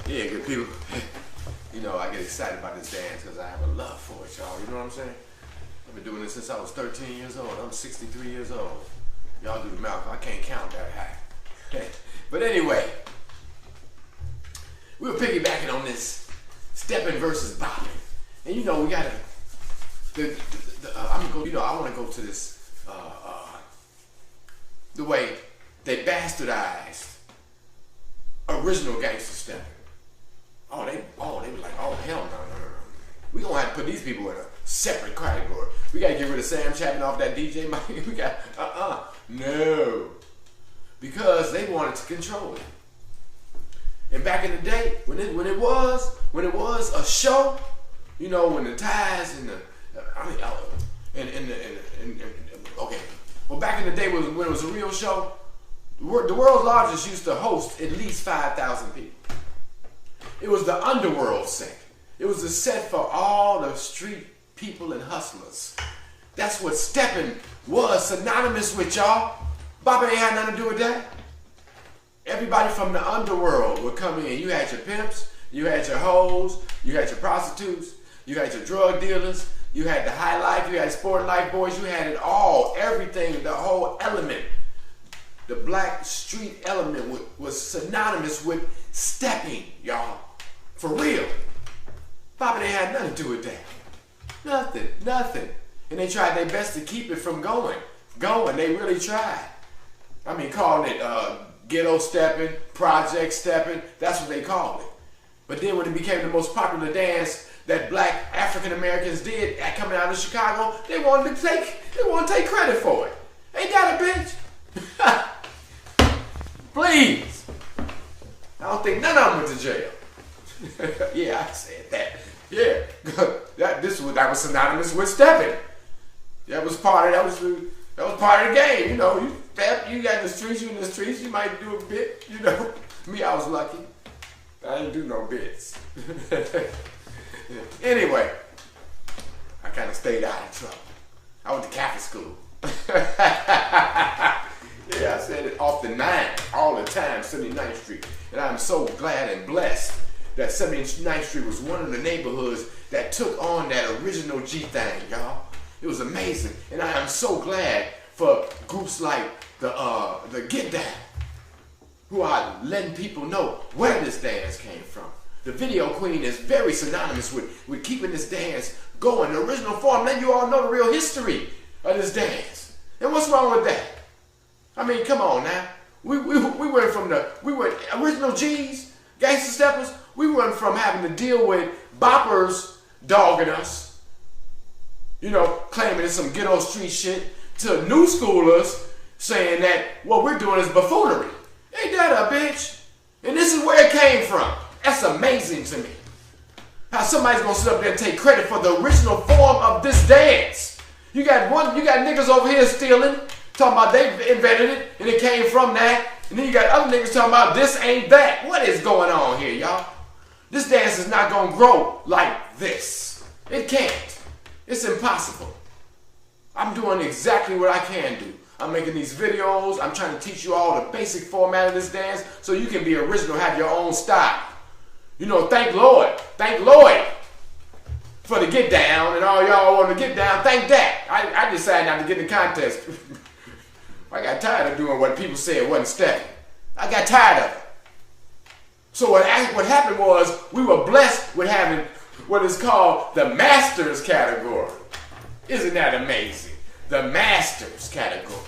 Yeah, good people. You know, I get excited about this dance because I have a love for it, y'all. You know what I'm saying? I've been doing this since I was 13 years old. I'm 63 years old. Y'all do the math. I can't count that high. But anyway, we were piggybacking on this stepping versus bopping. And you know, we gotta, I'm gonna go, you know, I wanna go to this, the way they bastardized original Gangster Steppin. They were like, oh hell no. We gonna have to put these people in a separate category. We gotta get rid of Sam Chapman off that DJ mic. We got, no. Because they wanted to control it. And back in the day, when it was a show, you know, when the ties and the, okay. Well, back in the day when it was a real show, the world's largest used to host at least 5,000 people. It was the underworld set. It was a set for all the street people and hustlers. That's what stepping was synonymous with, y'all. Boppin ain't had nothing to do with that. Everybody from the underworld would come in. You had your pimps, you had your hoes, you had your prostitutes, you had your drug dealers, you had the high life, you had sport life boys, you had it all, everything, the whole element. The black street element was synonymous with stepping, y'all. For real. Boppin ain't had nothing to do with that. Nothing. And they tried their best to keep it from going. They really tried. I mean, calling it ghetto stepping, project stepping, that's what they called it. But then when it became the most popular dance that black African Americans did coming out of Chicago, they wanted to take credit for it. Ain't that a bitch? Please. I don't think none of them went to jail. Yeah, I said that. Yeah, that was synonymous with stepping. That was part of the game. You know, you step, you got the streets, you in the streets, you might do a bit. You know, me, I was lucky. I didn't do no bits. Anyway, I kind of stayed out of trouble. I went to Catholic school. Yeah, I said it off the 9 all the time, 79th Street. And I'm so glad and blessed that 79th Street was one of the neighborhoods that took on that original G thing, y'all. It was amazing. And I am so glad for groups like the Get Down, who are letting people know where this dance came from. The Video Queen is very synonymous with keeping this dance going. The original form, letting you all know the real history of this dance. And what's wrong with that? I mean, come on now. We were original G's, Gangster Steppers. We went from having to deal with boppers dogging us, you know, claiming it's some ghetto street shit, to new schoolers saying that what we're doing is buffoonery. Ain't that a bitch? And this is where it came from. That's amazing to me. How somebody's gonna sit up there and take credit for the original form of this dance. You got niggas over here stealing, talking about they invented it and it came from that. And then you got other niggas talking about this ain't that. What is going on here, y'all? This dance is not gonna grow like this. It can't. It's impossible. I'm doing exactly what I can do. I'm making these videos. I'm trying to teach you all the basic format of this dance so you can be original, have your own style. You know, thank Lloyd for the Get Down and all y'all want to get down. Thank that. I decided not to get in the contest. I got tired of doing what people said wasn't stepping. I got tired of it. So what happened was we were blessed with having what is called the Masters category. Isn't that amazing? The Masters category.